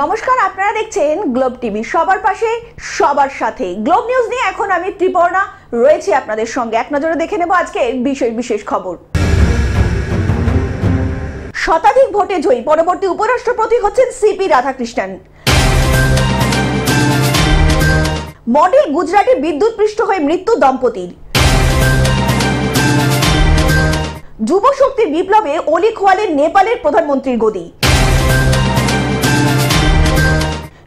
নমস্কার, আপনারা দেখছেন গ্লোব টিভি। সবার পাশে সবার সাথে গ্লোব নিউজ নিয়ে এখন আমি ত্রিপর্ণা রয়েছি আপনাদের সঙ্গে। এক নজরে দেখে নেব আজকের বিশেষ খবর। শতাধিক ভোটে জয়ী পরবর্তী উপরাষ্ট্রপতি হচ্ছেন সিপি রাধাকৃষ্ণন। মডেল গুজরাটে বিদ্যুৎপৃষ্ট হয়ে মৃত্যু দম্পতির। যুব শক্তির বিপ্লবে অলি খোয়ালেন নেপালের প্রধানমন্ত্রীর গদি।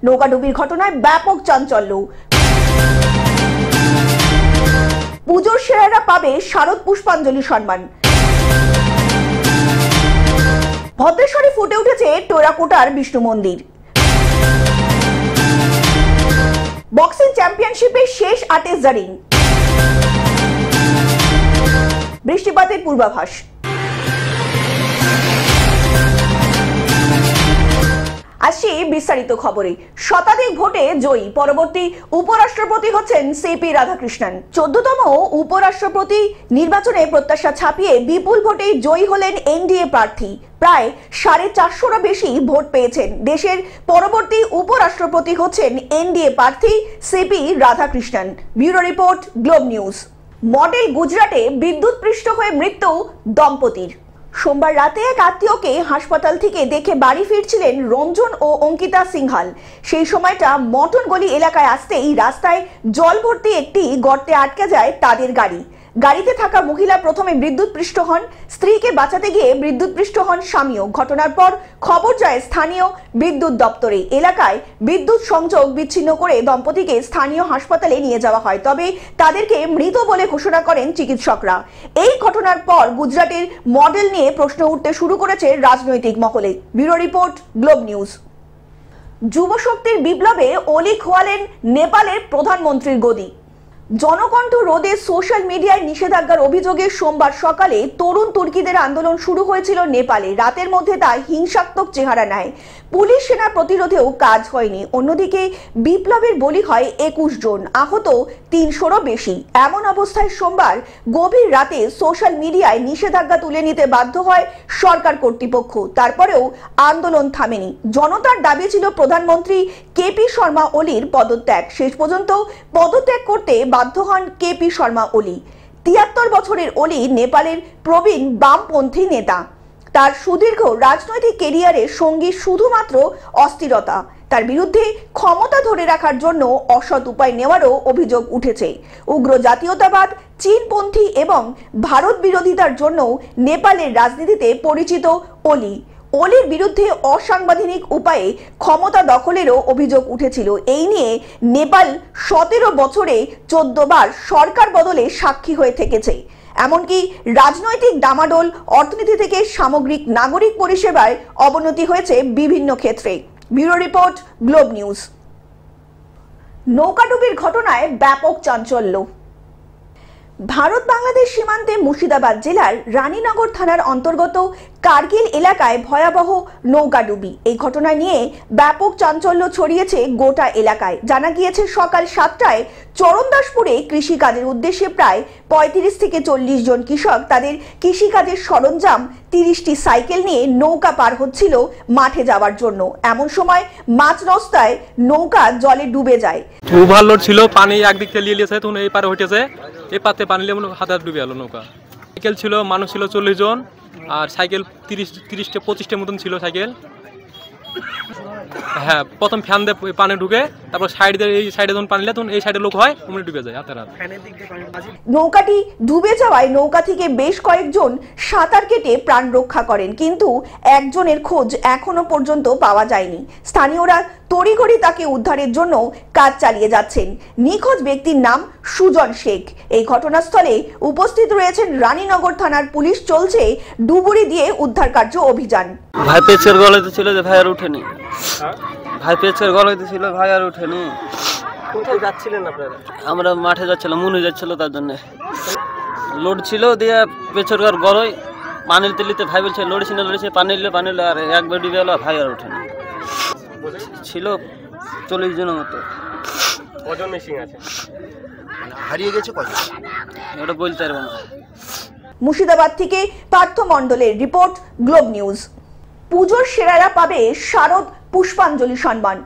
নৌকাডুবির ঘটনায় ব্যাপক চাঞ্চল্য। পুজোর সেরারা পাবে শারদ পুষ্পাঞ্জলি সম্মান। ভদ্রেশ্বরে ফুটে উঠেছে টেরাকোটার বিষ্ণু মন্দির। বক্সিং চ্যাম্পিয়নশিপে শেষ 28 জারিং। বৃষ্টিপাতের পূর্বাভাস। আসছি বিস্তারিত খবরে। শতাধিক ভোটে জয়ী পরবর্তী উপরাষ্ট্রপতি হচ্ছেন সিপি রাধাকৃষ্ণন। 14তম উপরাষ্ট্রপতি নির্বাচনে প্রত্যাশা ছাপিয়ে বিপুল ভোটে জয়ী হলেন এনডিএ প্রার্থী। প্রায় 450 বেশি ভোট পেয়েছেন। দেশের পরবর্তী উপরাষ্ট্রপতি হচ্ছেন এনডিএ প্রার্থী CP Radhakrishnan. Bureau report, Globe news. Model গুজরাটে বিদ্যুৎপৃষ্ট হয়ে মৃত্যু দম্পতির। সোমবার রাতে এক আত্মীয়কে হাসপাতাল থেকে দেখে বাড়ি ফিরছিলেন রঞ্জন ও অঙ্কিতা সিংহাল। সেই সময়টা মটনগলি এলাকায় আসতেই রাস্তায় জল ভর্তি একটি গর্তে আটকে যায় তাদের গাড়ি। গাড়িতে থাকা মহিলা প্রথমে বিদ্যুৎপৃষ্ট হন। স্ত্রীকে বাঁচাতে গিয়ে বিদ্যুৎপৃষ্ট হন স্বামীও। ঘটনার পর খবর যায় স্থানীয় বিদ্যুৎ দপ্তরে। এলাকায় বিদ্যুৎ সংযোগ বিচ্ছিন্ন করে দম্পতিকে স্থানীয় হাসপাতালে নিয়ে যাওয়া হয়, তবে তাদেরকে মৃত বলে ঘোষণা করেন চিকিৎসকরা। এই ঘটনার পর গুজরাটের মডেল নিয়ে প্রশ্ন উঠতে শুরু করেছে রাজনৈতিক মহলে। Bureau report, Globe news. যুব শক্তির বিপ্লবে অলি খোয়ালেন নেপালের প্রধানমন্ত্রীর গদি। জনকণ্ঠ রোধে সোশ্যাল মিডিয়ায় নিষেধাজ্ঞার অভিযোগে সোমবার সকালে তরুণ তুর্কিদের আন্দোলন শুরু হয়েছিল নেপালে। রাতের মধ্যে তা হিংসাত্মক চেহারা নেয়। পুলিশ সেনা প্রতিরোধেও কাজ হয়নি। অন্যদিকে বিপ্লবের বলি হয় 21 জন, আহত 300-রও বেশি। এমন অবস্থায় সোমবার গভীর রাতে সোশ্যাল মিডিয়ায় নিষেধাজ্ঞা তুলে নিতে বাধ্য হয় সরকার কর্তৃপক্ষ। তারপরেও আন্দোলন থামেনি। জনতার দাবি ছিল প্রধানমন্ত্রী কেপি শর্মা ওলির পদত্যাগ। শেষ পর্যন্ত পদত্যাগ করতে বাধ্য হন কেপি শর্মা ওলি। 73 বছরের ওলি নেপালের প্রবীণ বামপন্থী নেতা। তার সুদীর্ঘ রাজনৈতিক কেরিয়ারের সঙ্গী শুধুমাত্র অস্থিরতা। তার বিরুদ্ধে ক্ষমতা ধরে রাখার জন্য অসৎ উপায় নেওয়ারও অভিযোগ উঠেছে। উগ্র জাতীয়তাবাদ, চীনপন্থী এবং ভারত বিরোধিতার জন্য নেপালের রাজনীতিতে পরিচিত ওলি। ওলির বিরুদ্ধে অসাংবিধানিক উপায়ে ক্ষমতা দখলেরও অভিযোগ উঠেছিল। এই নিয়ে নেপাল 17 বছরে 14 বার সরকার বদলে সাক্ষী হয়ে থেকেছে। এমনকি রাজনৈতিক ডামাডোল, অর্থনীতি থেকে সামগ্রিক নাগরিক পরিষেবায় অবনতি হয়েছে বিভিন্ন ক্ষেত্রে। Bureau report, Globe News. নৌকাডুবির ঘটনায় ব্যাপক চাঞ্চল্য। ভারত বাংলাদেশ সীমান্তে মুর্শিদাবাদ জেলার রানীনগর থানার অন্তর্গত কার্গিল এলাকায় ভয়াবহ নৌকাডুবি। এই ঘটনা নিয়ে ব্যাপক চাঞ্চল্য ছড়িয়েছে গোটা এলাকায়। জানা গিয়েছে সকাল 7টায় চরণদাসপুরে কৃষিকাজের উদ্দেশ্যে প্রায় 35 থেকে 40 জন কৃষক তাদের কৃষিকাজের সরঞ্জাম 30টি সাইকেল নিয়ে নৌকা পার হচ্ছিল মাঠে যাওয়ার জন্য। এমন সময় মাঝ রাস্তায় নৌকা জলে ডুবে যায়। ওভারলোড ছিল, পানি একদিক থেকে লিয়েছে, তখন এই পারে হইতেছে, এই পাতে পানি লেমন হাতে ডুবে গেল নৌকা। সাইকেল ছিল, মানুষ ছিল 40 জন, আর সাইকেল 30-25টা মতন ছিল সাইকেল। হ্যাঁ, প্রথম ফ্যান দিয়ে পানি ঢুকে, তারপর এই সাইডে যখন পানি তখন এই সাইডে লোক হয়, ওমনি ডুবে যায় হাতে হাত। নৌকাটি ডুবে যাওয়ায় নৌকা থেকে বেশ কয়েকজন সাঁতার কেটে প্রাণ রক্ষা করেন, কিন্তু একজনের খোঁজ এখনো পর্যন্ত পাওয়া যায়নি। স্থানীয়রা তড়িঘড়ি তাকে উদ্ধারের জন্য কাজ চালিয়ে যাচ্ছেন। নিখোঁজ ব্যক্তির নাম সুজন শেখ। এই ঘটনাস্থলে উপস্থিত রয়েছেন রানীনগর থানার পুলিশ। চলছে ডুবুরি দিয়ে উদ্ধার কার্য অভিযান। ভাই পেছনের গলাতে ছিল যে ভাই আর উঠেনি। ভাই পেছনের গলাতে ছিল, ভাই আর উঠেনি। কোথায় যাচ্ছিলেন আপনারা? আমরা মাঠে যাচ্ছিলাম, মনে যাচ্ছিল, তার জন্য লোড ছিল। দিয়ে পেছনের গড়ই পানি তেলিতে ভাই বলছে লড়েছি না লড়েছে, পানি নিলে আর একবার ডুবে গেল, ভাই আর উঠেনি। ছিল 40 জনের মতো। কজন মিসিং আছে? হারিয়ে গেছে কজন এটা বলতে পারবো না। মুর্শিদাবাদ থেকে পার্থ মণ্ডলের রিপোর্ট, গ্লোব নিউজ। পুজোর সেরারা পাবে শারদ পুষ্পাঞ্জলি সম্মান।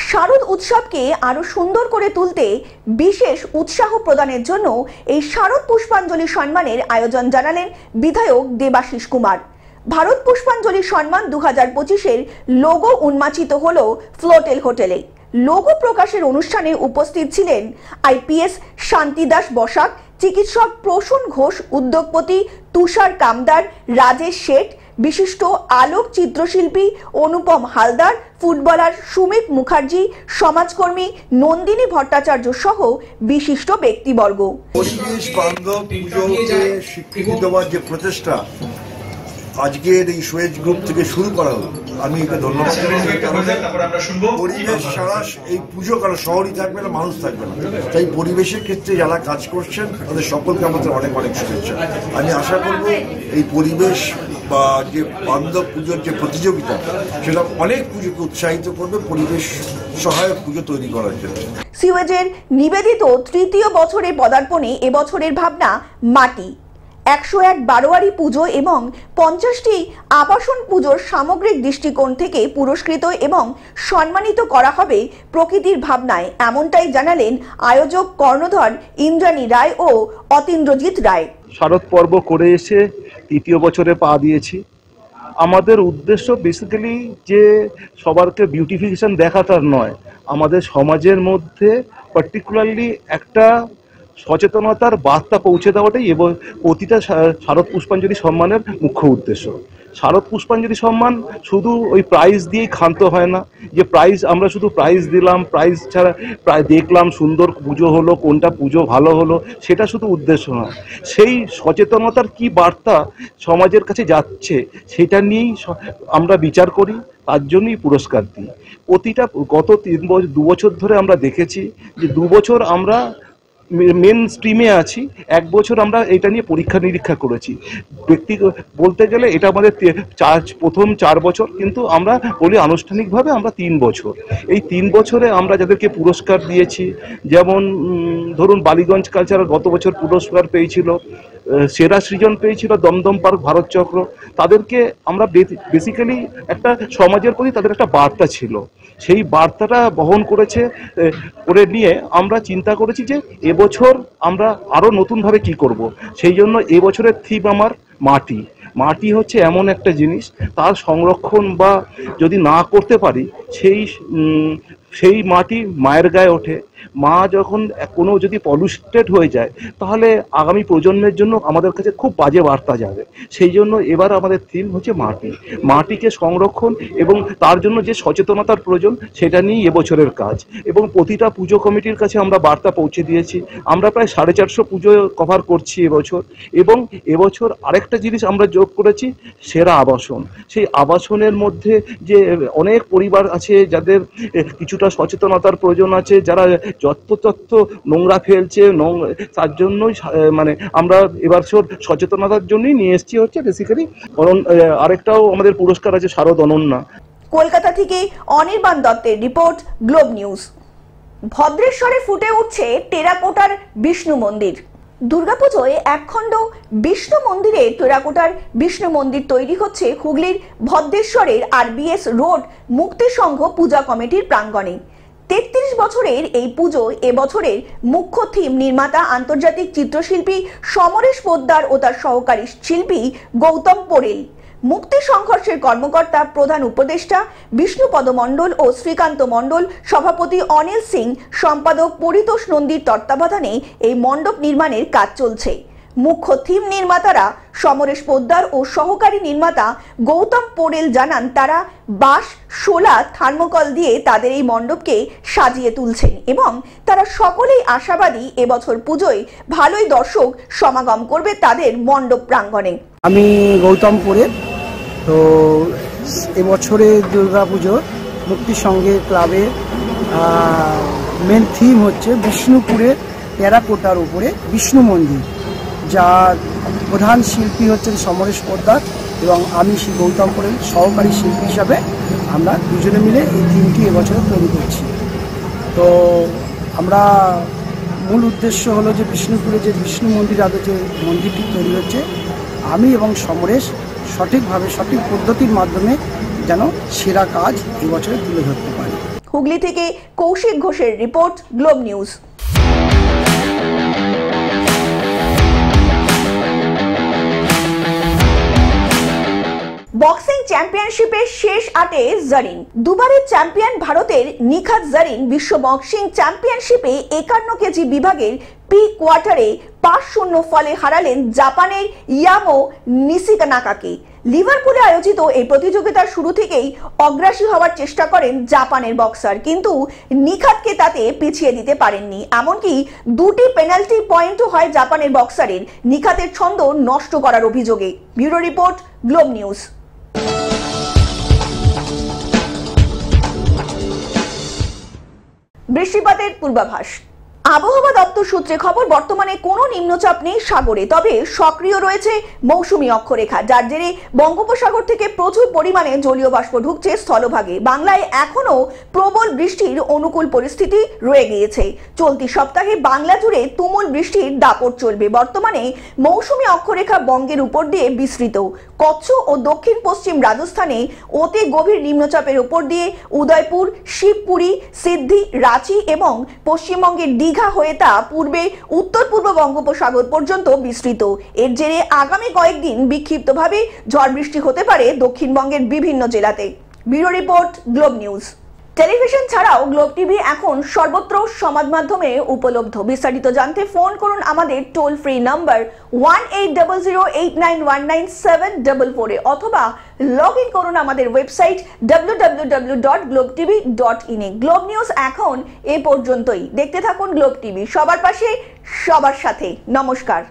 শারদ উৎসবকে আরো সুন্দর করে তুলতে বিশেষ উৎসাহ প্রদানের জন্য এই শারদ পুষ্পাঞ্জলি সম্মানের আয়োজন জানালেন বিধায়ক দেবাশিস কুমার। ভারত পুষ্পাঞ্জলি সম্মান 2025-এর লোগো উন্মোচিত হলো ফ্লোটেল হোটেলে। লোগো প্রকাশের অনুষ্ঠানে উপস্থিত ছিলেন আইপিএস শান্তিদাস বসাক, চিকিৎসক প্রসূন ঘোষ, উদ্যোগপতি তুষার কামদার, রাজেশ শেঠ, বিশিষ্ট আলোক চিত্রশিল্পী অনুপম হালদার, ফুটবলার সুমিত মুখার্জি, সমাজকর্মী নন্দিনী ভট্টাচার্য সহ বিশিষ্ট ব্যক্তিবর্গ। পরিবেশ বান্ধব পুজোকে স্বীকৃতি দেওয়ার যে প্রচেষ্টা আজকের এই সুয়েজ গ্রুপ থেকে শুরু করা হলো, আমি এটা ধন্যবাদ জানাই। পরিবেশ ছাড়া এই পুজো কারো শহরই থাকবে না, মানুষ থাকবে না। তাই পরিবেশের ক্ষেত্রে যারা কাজ করছেন তাদের সকলকে আমাদের অনেক অনেক শুভেচ্ছা। আমি আশা করব এই পরিবেশ বা যে বান্ধব পুজোর যে প্রতিযোগিতা সেটা অনেক পুজোকে উৎসাহিত করবে পরিবেশ সহায়ক পুজো তৈরি করার জন্য। সিওয়েজের নিবেদিত তৃতীয় বছরে পদার্পণে এবছরের ভাবনা মাটি। 101 বারোয়ারি পুজো এবং 50টি আবাসন পুজোর সামগ্রিক দৃষ্টিকোণ থেকে পুরস্কৃত এবং সম্মানিত করা হবে প্রকৃতির ভাবনায়, এমনটাই জানালেন আয়োজক কর্ণধর ইন্দ্রাণী রায় ও অতীন্দ্রজিৎ রায়। শারদ পর্ব করে এসে তৃতীয় বছরে পা দিয়েছি। আমাদের উদ্দেশ্য বেসিক্যালি যে সবারকে বিউটিফিকেশন দেখা তার নয়, আমাদের সমাজের মধ্যে পার্টিকুলারলি একটা সচেতনতার বার্তা পৌঁছে দেওয়াটাই এবং প্রতিটা শারদ পুষ্পাঞ্জলি সম্মানের মুখ্য উদ্দেশ্য। শারদ পুষ্পাঞ্জলি সম্মান শুধু ওই প্রাইজ দিয়েই ক্ষান্ত হয় না, যে প্রাইজ আমরা শুধু প্রাইজ দিলাম, প্রাইজ ছাড়া প্রায় দেখলাম সুন্দর পুজো হলো, কোনটা পুজো ভালো হলো, সেটা শুধু উদ্দেশ্য নয়। সেই সচেতনতার কি বার্তা সমাজের কাছে যাচ্ছে সেটা নিয়েই আমরা বিচার করি, তার জন্যই পুরস্কার দিই। প্রতিটা গত 2 বছর ধরে আমরা দেখেছি যে 2 বছর আমরা মেন স্ট্রিমে আছি, 1 বছর আমরা এটা নিয়ে পরীক্ষা নিরীক্ষা করেছি। বলতে গেলে এটা আমাদের প্রথম 4 বছর, কিন্তু আমরা বলি আনুষ্ঠানিকভাবে আমরা 3 বছর। এই 3 বছরে আমরা যাদেরকে পুরস্কার দিয়েছি, যেমন ধরুন বালিগঞ্জ কালচার গত বছর পুরস্কার পেয়েছিল, সেরা সৃজন পেয়েছিল দমদম পার্ক ভারত চক্র। তাদেরকে আমরা বেসিক্যালি একটা সমাজের প্রতি তাদের একটা বার্তা ছিল, সেই বার্তাটা বহন করে নিয়ে আমরা চিন্তা করেছি যে এবছর আমরা আরও নতুনভাবে কি করব। সেই জন্য এবছরের থিম আমার মাটি। মাটি হচ্ছে এমন একটা জিনিস, তার সংরক্ষণ বা যদি না করতে পারি সেই মাটি মায়ের গায়ে ওঠে। মা যখন কোনো যদি পলিউটেড হয়ে যায় তাহলে আগামী প্রজন্মের জন্য আমাদের কাছে খুব বাজে বার্তা যাবে। সেই জন্য এবার আমাদের থিম হচ্ছে মাটি। মাটিকে সংরক্ষণ এবং তার জন্য যে সচেতনতার প্রয়োজন সেটা নিয়েই এবছরের কাজ। এবং প্রতিটা পুজো কমিটির কাছে আমরা বার্তা পৌঁছে দিয়েছি। আমরা প্রায় 450 পুজো কভার করছি এবছর। এবং এবছর আরেকটা জিনিস আমরা যোগ করেছি, সেরা আবাসন। সেই আবাসনের মধ্যে যে অনেক পরিবার আছে যাদের কিছুটা সচেতনতার প্রয়োজন আছে, যারা যত্রতত্র নোংরা ফেলছে, তার জন্যই মানে আমরা এবার সচেতনতার জন্যই নিয়ে এসেছি হচ্ছে বেসিক্যালি। কারণ আরেকটাও আমাদের পুরস্কার আছে শারদ অনন্যা। কলকাতা থেকে অনির্বাণ দত্তের রিপোর্ট, গ্লোব নিউজ। ভদ্রেশ্বরে ফুটে উঠছে টেরাকোটার বিষ্ণু মন্দির। দুর্গাপুজোয় একখণ্ড বিষ্ণু মন্দিরে টেরাকোটার বিষ্ণু মন্দির তৈরি হচ্ছে হুগলির ভদ্রেশ্বরের আরবিএস রোড মুক্তি সংঘ পূজা কমিটির প্রাঙ্গণে। 33 বছরের এই পুজো এবছরের মুখ্য থিম নির্মাতা আন্তর্জাতিক চিত্রশিল্পী সমরেশ পোদ্দার ও তার সহকারী শিল্পী গৌতম পোরেল। মুক্তি সংঘর্ষের কর্মকর্তা প্রধান উপদেষ্টা বিষ্ণুপদ মণ্ডল ও শ্রীকান্ত মণ্ডল, সভাপতি অনিল সিং, সম্পাদক পরিতোষ নন্দীর তত্ত্বাবধানে এই মণ্ডপ নির্মাণের কাজ চলছে। মুখ্য থিম নির্মাতারা সমরেশ পোদ্দার ও সহকারী নির্মাতা গৌতম পোরেল জানান তারা বাঁশ, শোলা, থার্মোকল দিয়ে তাদের এই মণ্ডপকে সাজিয়ে তুলছেন এবং তারা সকলেই আশাবাদী এবছর পুজোয় ভালোই দর্শক সমাগম করবে তাদের মণ্ডপ প্রাঙ্গণে। আমি গৌতম পোরেল। তো এবছরে দুর্গাপুজো মুক্তি সংঘের ক্লাবে মেন থিম হচ্ছে বিষ্ণুপুরের টেরাকোটার উপরে বিষ্ণু মন্দির, যার প্রধান শিল্পী হচ্ছেন সমরেশ পোদ্দার এবং আমি শ্রী গৌতম পোরেল সহকারী শিল্পী হিসাবে আমরা দুজনে মিলে এই থিমটি এবছরে তৈরি করছি। তো আমরা মূল উদ্দেশ্য হলো যে বিষ্ণুপুরে যে বিষ্ণু মন্দির আগে যে মন্দিরটি তৈরি হচ্ছে, আমি এবং সমরেশ সঠিকভাবে সঠিক পদ্ধতির মাধ্যমে যেন সেরা কাজ এবছরে তুলে ধরতে পারি। হুগলি থেকে কৌশিক ঘোষের রিপোর্ট, গ্লোব নিউজ। বক্সিং চ্যাম্পিয়নশিপের শেষ 8-এ জারিন। দুবারের চ্যাম্পিয়ন ভারতের নিখাত জারিন বিশ্ব বক্সিং চ্যাম্পিয়নশিপে 51 কেজি বিভাগের পি কোয়ার্টারে 5-0 ফলে হারালেন জাপানের ইয়ামো নিশিকানাকাকে। লিভারপুলে আয়োজিত এই প্রতিযোগিতার শুরু থেকেই অগ্রাসী হওয়ার চেষ্টা করেন জাপানের বক্সার, কিন্তু নিখাতকে তাতে পিছিয়ে দিতে পারেননি। এমনকি 2টি পেনাল্টি পয়েন্টও হয় জাপানের বক্সারের নিখাতের ছন্দ নষ্ট করার অভিযোগে। Bureau report, Globe news. বৃষ্টিপাতের পূর্বাভাস। আবহাওয়া দপ্তর সূত্রে খবর, বর্তমানে কোনো নিম্নচাপ নেই সাগরে, তবে সক্রিয় রয়েছে মৌসুমী অক্ষরেখা, যার জেরে বঙ্গোপসাগর থেকে প্রচুর পরিমাণে জলীয় বাষ্প ঢুকছে স্থলভাগে। বাংলায় এখনো প্রবল বৃষ্টির অনুকূল পরিস্থিতি রয়ে গিয়েছে। চলতি সপ্তাহে বাংলা জুড়ে তুমুল বৃষ্টির দাপট চলবে। বর্তমানে মৌসুমী অক্ষরেখা বঙ্গের উপর দিয়ে বিস্তৃত। কচ্ছ ও দক্ষিণ পশ্চিম রাজস্থানে অতি গভীর নিম্নচাপের উপর দিয়ে উদয়পুর, শিবপুরী, সিদ্ধি, রাঁচি এবং পশ্চিমবঙ্গের দীঘা হয়ে তা পূর্বে উত্তর পূর্ব বঙ্গোপসাগর পর্যন্ত বিস্তৃত। এর জেরে আগামী কয়েকদিন বিক্ষিপ্তভাবে ঝড় বৃষ্টি হতে পারে দক্ষিণবঙ্গের বিভিন্ন জেলাতে। Bureau report, Globe news. Television ছাড়াও গ্লোব টিভি এখন সর্বত্র সমাজ মাধ্যমে উপলব্ধ। বিস্তারিত জানতে ফোন করুন আমাদের টোল ফ্রি নাম্বার 180089194744 অথবা লগ ইন করুন আমাদের ওয়েবসাইট www.globetv.in। গ্লোব নিউজ এখন এ পর্যন্তই। দেখতে থাকুন গ্লোব টিভি, সবার পাশে সবার সাথে। নমস্কার।